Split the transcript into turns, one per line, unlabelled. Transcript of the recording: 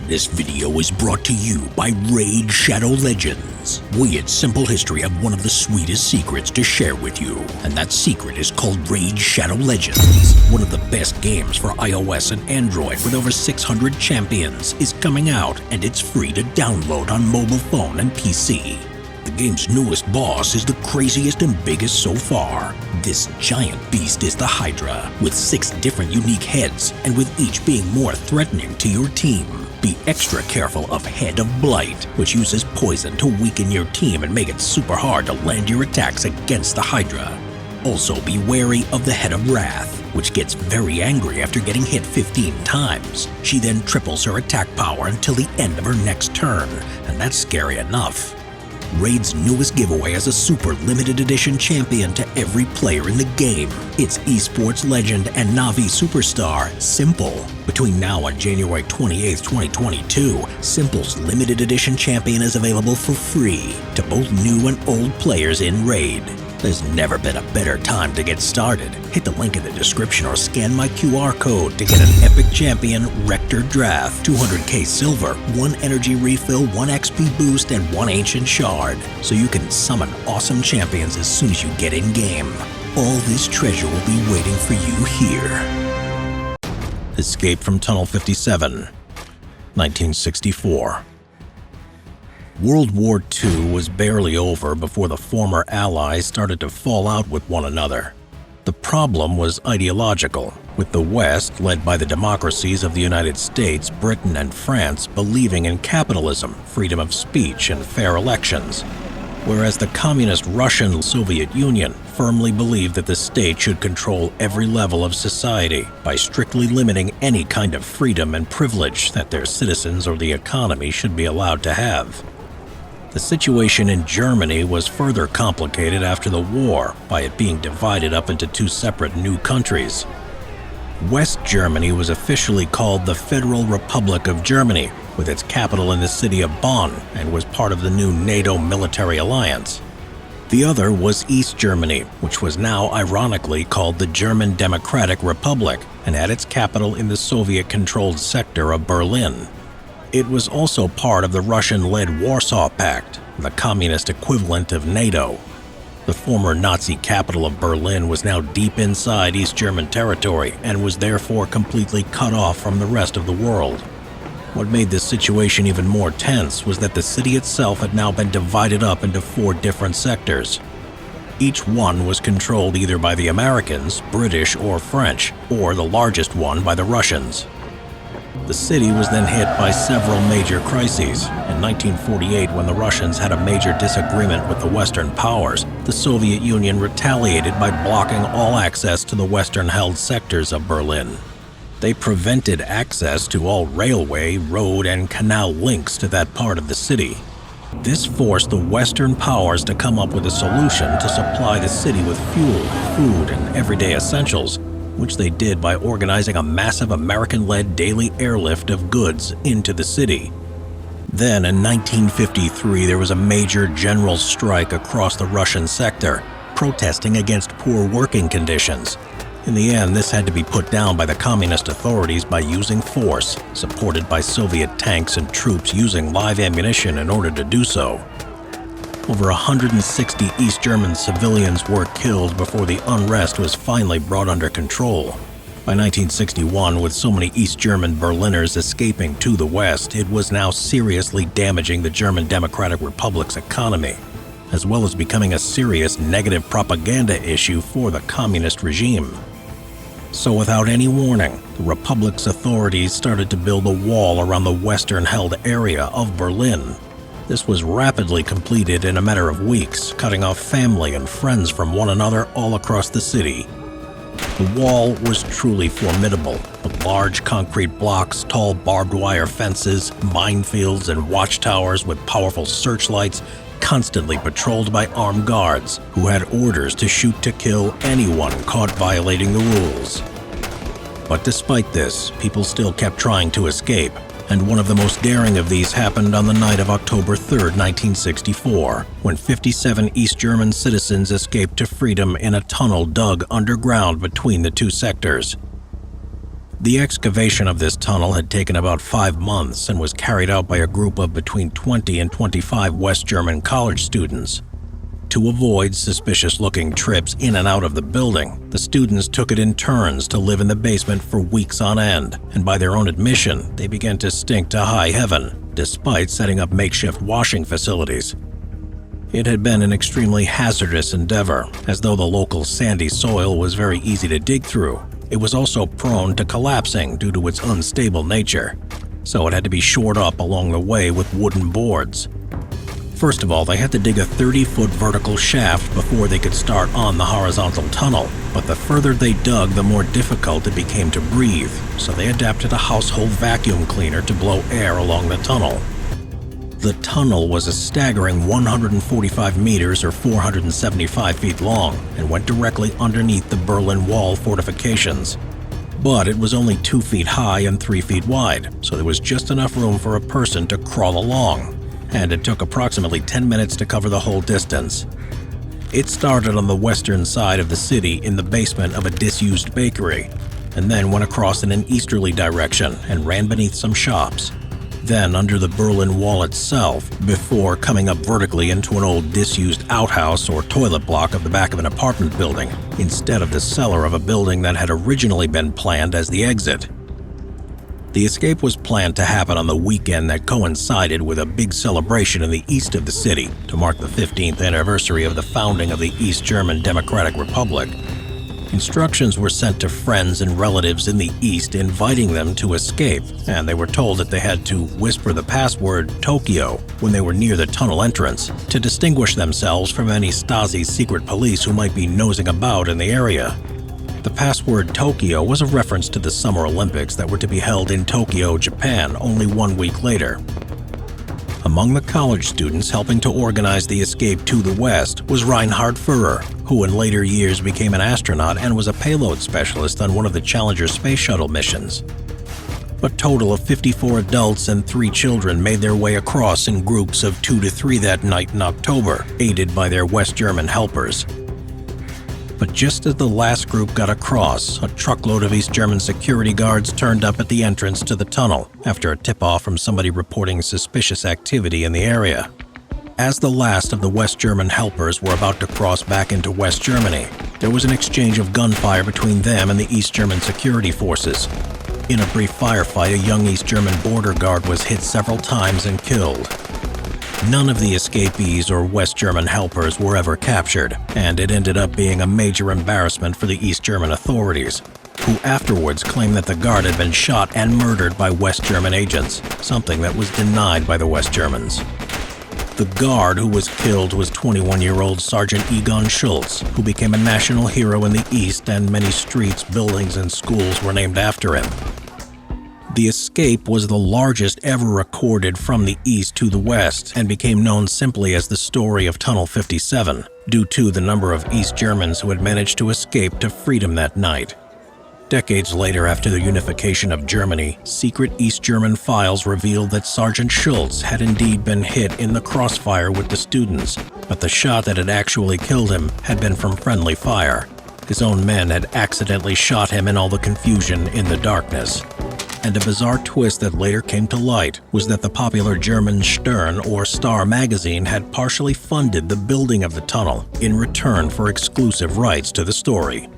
This video is brought to you by Raid Shadow Legends. We at Simple History have one of the sweetest secrets to share with you, and that secret is called Raid Shadow Legends. One of the best games for iOS and Android with over 600 champions is coming out, and it's free to download on mobile phone and PC. The game's newest boss is the craziest and biggest so far. This giant beast is the Hydra, with 6 different unique heads, and with each being more threatening to your team. Be extra careful of Head of Blight, which uses poison to weaken your team and make it super hard to land your attacks against the Hydra. Also be wary of the Head of Wrath, which gets very angry after getting hit 15 times. She then triples her attack power until the end of her next turn, and that's scary enough. Raid's newest giveaway is a super limited edition champion to every player in the game. It's esports legend and Na'Vi superstar, Simple. Between now and January 28, 2022, Simple's limited edition champion is available for free to both new and old players in Raid. There's never been a better time to get started. Hit the link in the description or scan my QR code to get an epic champion Rector Draft, 200k silver, 1 energy refill, 1 XP boost, and 1 ancient shard, so you can summon awesome champions as soon as you get in game. All this treasure will be waiting for you here. Escape from Tunnel 57, 1964. World War II was barely over before the former Allies started to fall out with one another. The problem was ideological, with the West, led by the democracies of the United States, Britain, and France, believing in capitalism, freedom of speech, and fair elections, whereas the communist Russian Soviet Union firmly believed that the state should control every level of society by strictly limiting any kind of freedom and privilege that their citizens or the economy should be allowed to have. The situation in Germany was further complicated after the war by it being divided up into 2 separate new countries. West Germany was officially called the Federal Republic of Germany, with its capital in the city of Bonn, and was part of the new NATO military alliance. The other was East Germany, which was now ironically called the German Democratic Republic, and had its capital in the Soviet-controlled sector of Berlin. It was also part of the Russian-led Warsaw Pact, the communist equivalent of NATO. The former Nazi capital of Berlin was now deep inside East German territory and was therefore completely cut off from the rest of the world. What made this situation even more tense was that the city itself had now been divided up into 4 different sectors. Each one was controlled either by the Americans, British, or French, or the largest one by the Russians. The city was then hit by several major crises. In 1948, when the Russians had a major disagreement with the Western powers, the Soviet Union retaliated by blocking all access to the Western-held sectors of Berlin. They prevented access to all railway, road, and canal links to that part of the city. This forced the Western powers to come up with a solution to supply the city with fuel, food, and everyday essentials, which they did by organizing a massive American-led daily airlift of goods into the city. Then, in 1953, there was a major general strike across the Russian sector, protesting against poor working conditions. In the end, this had to be put down by the communist authorities by using force, supported by Soviet tanks and troops using live ammunition in order to do so. Over 160 East German civilians were killed before the unrest was finally brought under control. By 1961, with so many East German Berliners escaping to the West, it was now seriously damaging the German Democratic Republic's economy, as well as becoming a serious negative propaganda issue for the communist regime. So without any warning, the Republic's authorities started to build a wall around the western-held area of Berlin. This was rapidly completed in a matter of weeks, cutting off family and friends from one another all across the city. The wall was truly formidable, with large concrete blocks, tall barbed wire fences, minefields, and watchtowers with powerful searchlights, constantly patrolled by armed guards who had orders to shoot to kill anyone caught violating the rules. But despite this, people still kept trying to escape, and one of the most daring of these happened on the night of October 3, 1964, when 57 East German citizens escaped to freedom in a tunnel dug underground between the 2 sectors. The excavation of this tunnel had taken about 5 months and was carried out by a group of between 20 and 25 West German college students. To avoid suspicious-looking trips in and out of the building, the students took it in turns to live in the basement for weeks on end, and by their own admission, they began to stink to high heaven, despite setting up makeshift washing facilities. It had been an extremely hazardous endeavor, as though the local sandy soil was very easy to dig through. It was also prone to collapsing due to its unstable nature, so it had to be shored up along the way with wooden boards. First of all, they had to dig a 30-foot vertical shaft before they could start on the horizontal tunnel, but the further they dug, the more difficult it became to breathe, so they adapted a household vacuum cleaner to blow air along the tunnel. The tunnel was a staggering 145 meters or 475 feet long and went directly underneath the Berlin Wall fortifications. But it was only 2 feet high and 3 feet wide, so there was just enough room for a person to crawl along, and it took approximately 10 minutes to cover the whole distance. It started on the western side of the city in the basement of a disused bakery, and then went across in an easterly direction and ran beneath some shops. Then under the Berlin Wall itself, before coming up vertically into an old disused outhouse or toilet block of the back of an apartment building, instead of the cellar of a building that had originally been planned as the exit. The escape was planned to happen on the weekend that coincided with a big celebration in the east of the city to mark the 15th anniversary of the founding of the East German Democratic Republic. Instructions were sent to friends and relatives in the East inviting them to escape, and they were told that they had to whisper the password Tokyo when they were near the tunnel entrance to distinguish themselves from any Stasi secret police who might be nosing about in the area. The password Tokyo was a reference to the Summer Olympics that were to be held in Tokyo, Japan, only 1 week later. Among the college students helping to organize the escape to the west was Reinhard Führer, who in later years became an astronaut and was a payload specialist on one of the Challenger space shuttle missions. A total of 54 adults and 3 children made their way across in groups of 2 to 3 that night in October, aided by their West German helpers. But just as the last group got across, a truckload of East German security guards turned up at the entrance to the tunnel after a tip-off from somebody reporting suspicious activity in the area. As the last of the West German helpers were about to cross back into West Germany, there was an exchange of gunfire between them and the East German security forces. In a brief firefight, a young East German border guard was hit several times and killed. None of the escapees or West German helpers were ever captured, and it ended up being a major embarrassment for the East German authorities, who afterwards claimed that the guard had been shot and murdered by West German agents, something that was denied by the West Germans. The guard who was killed was 21-year-old Sergeant Egon Schultz, who became a national hero in the East, and many streets, buildings, and schools were named after him. The escape was the largest ever recorded from the east to the west and became known simply as the story of Tunnel 57, due to the number of East Germans who had managed to escape to freedom that night. Decades later, after the unification of Germany, secret East German files revealed that Sergeant Schultz had indeed been hit in the crossfire with the students, but the shot that had actually killed him had been from friendly fire. His own men had accidentally shot him in all the confusion in the darkness. And a bizarre twist that later came to light was that the popular German Stern or Star magazine had partially funded the building of the tunnel in return for exclusive rights to the story.